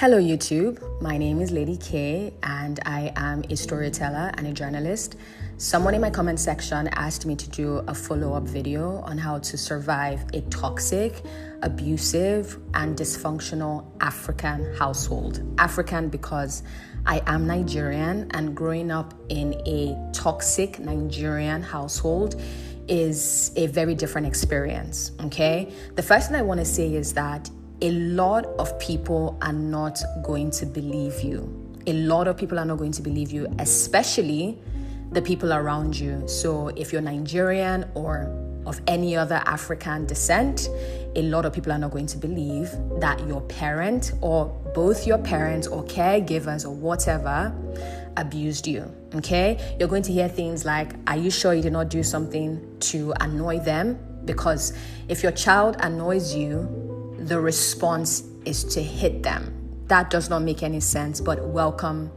Hello YouTube, my name is Lady K and I am a storyteller and a journalist. Someone in my comment section asked me to do a follow-up video on how to survive a toxic, abusive and dysfunctional African household. African because I am Nigerian, and growing up in a toxic Nigerian household is a very different experience, okay? The first thing I want to say is that a lot of people are not going to believe you. A lot of people are not going to believe you, especially the people around you. So if you're Nigerian or of any other African descent, a lot of people are not going to believe that your parent or both your parents or caregivers or whatever abused you, okay? You're going to hear things like, are you sure you did not do something to annoy them? Because if your child annoys you, the response is to hit them. That does not make any sense, but welcome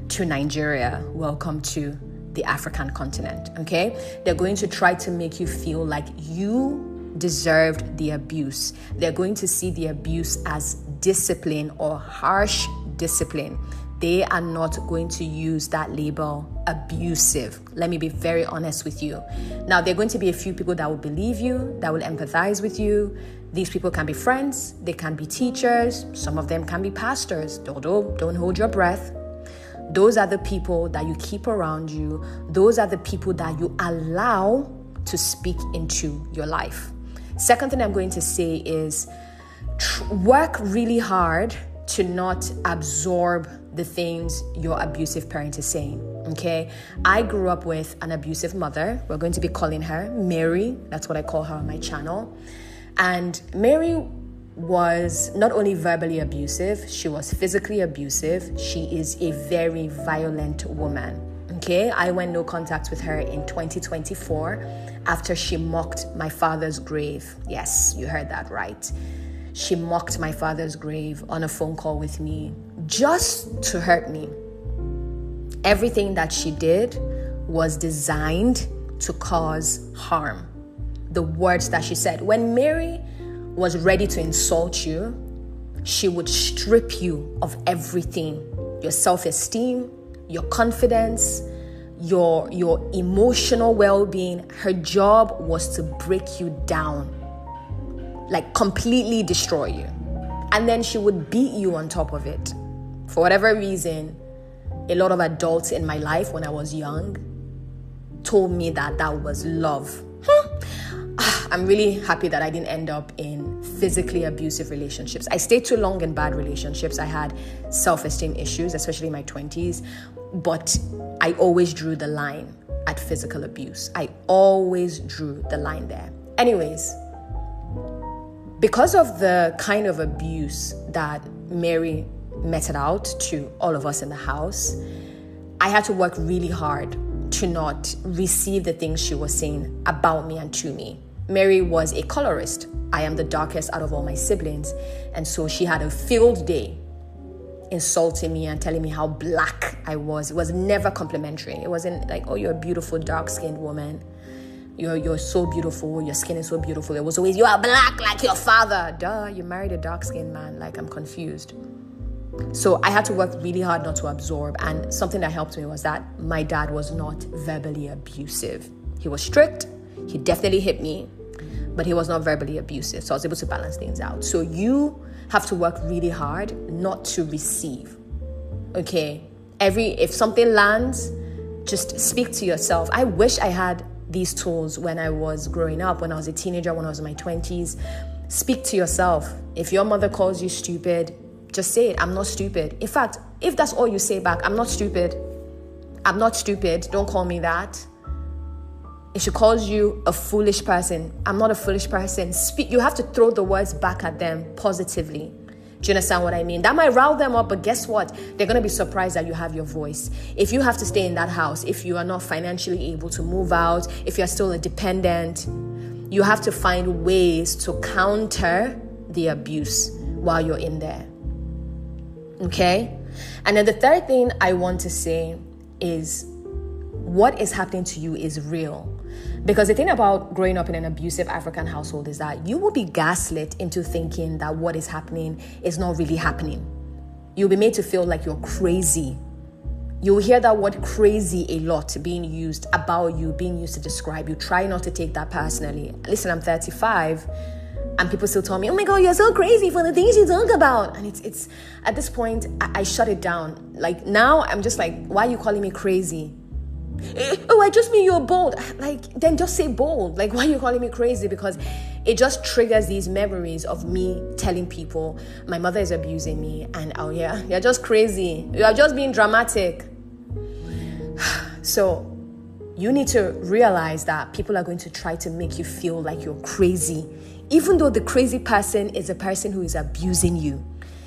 to Nigeria. Welcome to the African continent, okay? They're going to try to make you feel like you deserved the abuse. They're going to see the abuse as discipline or harsh discipline. They are not going to use that label abusive. Let me be very honest with you. Now, there are going to be a few people that will believe you, that will empathize with you. These people can be friends, they can be teachers, some of them can be pastors. Although, don't hold your breath. Those are the people that you keep around you. Those are the people that you allow to speak into your life. Second thing I'm going to say is work really hard to not absorb the things your abusive parent is saying, okay? I grew up with an abusive mother. We're going to be calling her Mary. That's what I call her on my channel. And Mary was not only verbally abusive, she was physically abusive. She is a very violent woman, okay? I went no contact with her in 2024 after she mocked my father's grave. Yes, you heard that right. She mocked my father's grave on a phone call with me just to hurt me. Everything that she did was designed to cause harm. The words that she said. When Mary was ready to insult you, she would strip you of everything. Your self-esteem, your confidence, your emotional well-being. Her job was to break you down, like completely destroy you. And then she would beat you on top of it. For whatever reason, a lot of adults in my life when I was young told me that that was love. I'm really happy that I didn't end up in physically abusive relationships. I stayed too long in bad relationships. I had self-esteem issues, especially in my 20s. But I always drew the line at physical abuse. I always drew the line there. Anyways, because of the kind of abuse that Mary meted out to all of us in the house, I had to work really hard to not receive the things she was saying about me and to me. Mary was a colorist. I am the darkest out of all my siblings. And so she had a field day insulting me and telling me how black I was. It was never complimentary. It wasn't like, oh, you're a beautiful dark-skinned woman. You're so beautiful. Your skin is so beautiful. It was always, you are black like your father. Duh, you married a dark-skinned man. Like, I'm confused. So I had to work really hard not to absorb. And something that helped me was that my dad was not verbally abusive. He was strict. He definitely hit me, but he was not verbally abusive. So I was able to balance things out. So you have to work really hard not to receive. Okay? If something lands, just speak to yourself. I wish I had these tools when I was growing up, when I was a teenager, when I was in my 20s. Speak to yourself. If your mother calls you stupid, just say it. I'm not stupid. In fact, if that's all you say back, I'm not stupid. I'm not stupid. Don't call me that. If she calls you a foolish person, I'm not a foolish person. You have to throw the words back at them positively. Do you understand what I mean? That might rile them up, but guess what? They're going to be surprised that you have your voice. If you have to stay in that house, if you are not financially able to move out, if you're still a dependent, you have to find ways to counter the abuse while you're in there. Okay? And then the third thing I want to say is what is happening to you is real. Because the thing about growing up in an abusive African household is that you will be gaslit into thinking that what is happening is not really happening. You'll be made to feel like you're crazy. You'll hear that word crazy a lot being used about you, being used to describe you. Try not to take that personally. Listen, I'm 35 and people still tell me, oh my God, you're so crazy for the things you talk about. And it's at this point, I shut it down. Like now I'm just like, why are you calling me crazy? Oh, I just mean you're bold. Like, then just say bold. Like, why are you calling me crazy? Because it just triggers these memories of me telling people my mother is abusing me and oh yeah, you're just crazy. You are just being dramatic. So you need to realize that people are going to try to make you feel like you're crazy, even though the crazy person is a person who is abusing you.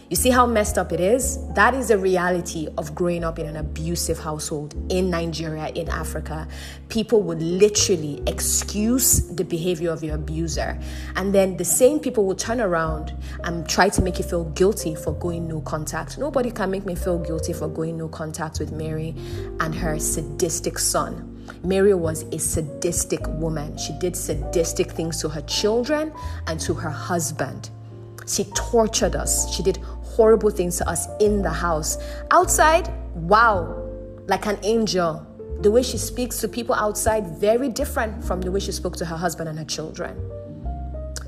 You see how messed up it is? That is the reality of growing up in an abusive household in Nigeria, in Africa. People would literally excuse the behavior of your abuser. And then the same people will turn around and try to make you feel guilty for going no contact. Nobody can make me feel guilty for going no contact with Mary and her sadistic son. Mary was a sadistic woman. She did sadistic things to her children and to her husband. She tortured us. She did horrible things to us in the house. Outside, wow, like an angel. The way she speaks to people outside, very different from the way she spoke to her husband and her children.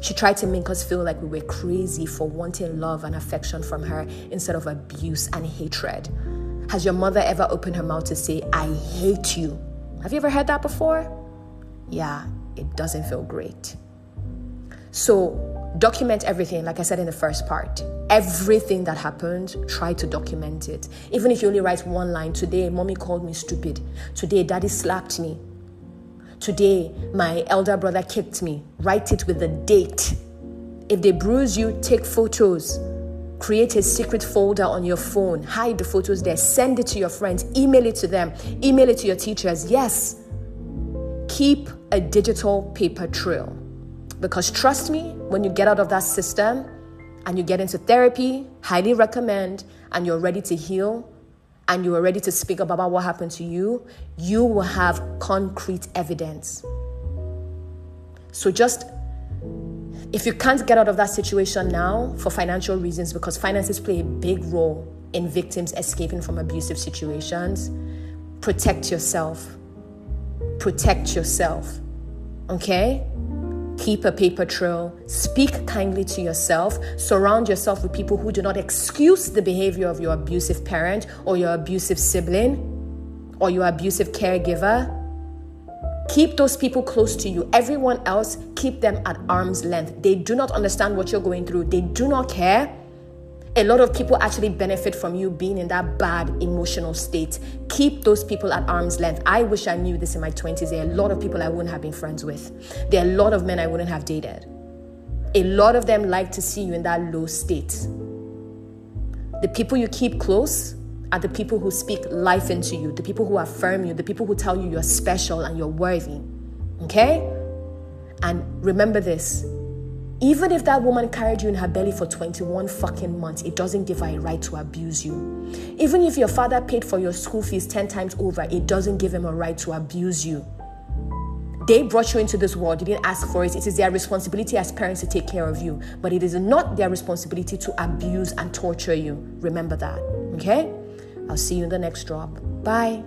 She tried to make us feel like we were crazy for wanting love and affection from her instead of abuse and hatred. Has your mother ever opened her mouth to say, I hate you? Have you ever heard that before? Yeah, it doesn't feel great. So document everything, like I said in the first part. Everything that happened, try to document it. Even if you only write one line, today, mommy called me stupid. Today, daddy slapped me. Today, my elder brother kicked me. Write it with the date. If they bruise you, take photos. Create a secret folder on your phone. Hide the photos there. Send it to your friends. Email it to them. Email it to your teachers. Yes. Keep a digital paper trail. Because trust me, when you get out of that system and you get into therapy, highly recommend, and you're ready to heal, and you are ready to speak up about what happened to you, you will have concrete evidence. So just, if you can't get out of that situation now for financial reasons, because finances play a big role in victims escaping from abusive situations, protect yourself. Protect yourself. Okay? Keep a paper trail. Speak kindly to yourself. Surround yourself with people who do not excuse the behavior of your abusive parent or your abusive sibling or your abusive caregiver. Keep those people close to you. Everyone else, keep them at arm's length. They do not understand what you're going through. They do not care. A lot of people actually benefit from you being in that bad emotional state. Keep those people at arm's length. I wish I knew this in my 20s. There are a lot of people I wouldn't have been friends with. There are a lot of men I wouldn't have dated. A lot of them like to see you in that low state. The people you keep close are the people who speak life into you, the people who affirm you, the people who tell you you're special and you're worthy. Okay? And remember this. Even if that woman carried you in her belly for 21 fucking months, it doesn't give her a right to abuse you. Even if your father paid for your school fees 10 times over, it doesn't give him a right to abuse you. They brought you into this world. You didn't ask for it. It is their responsibility as parents to take care of you. But it is not their responsibility to abuse and torture you. Remember that. Okay? I'll see you in the next drop. Bye.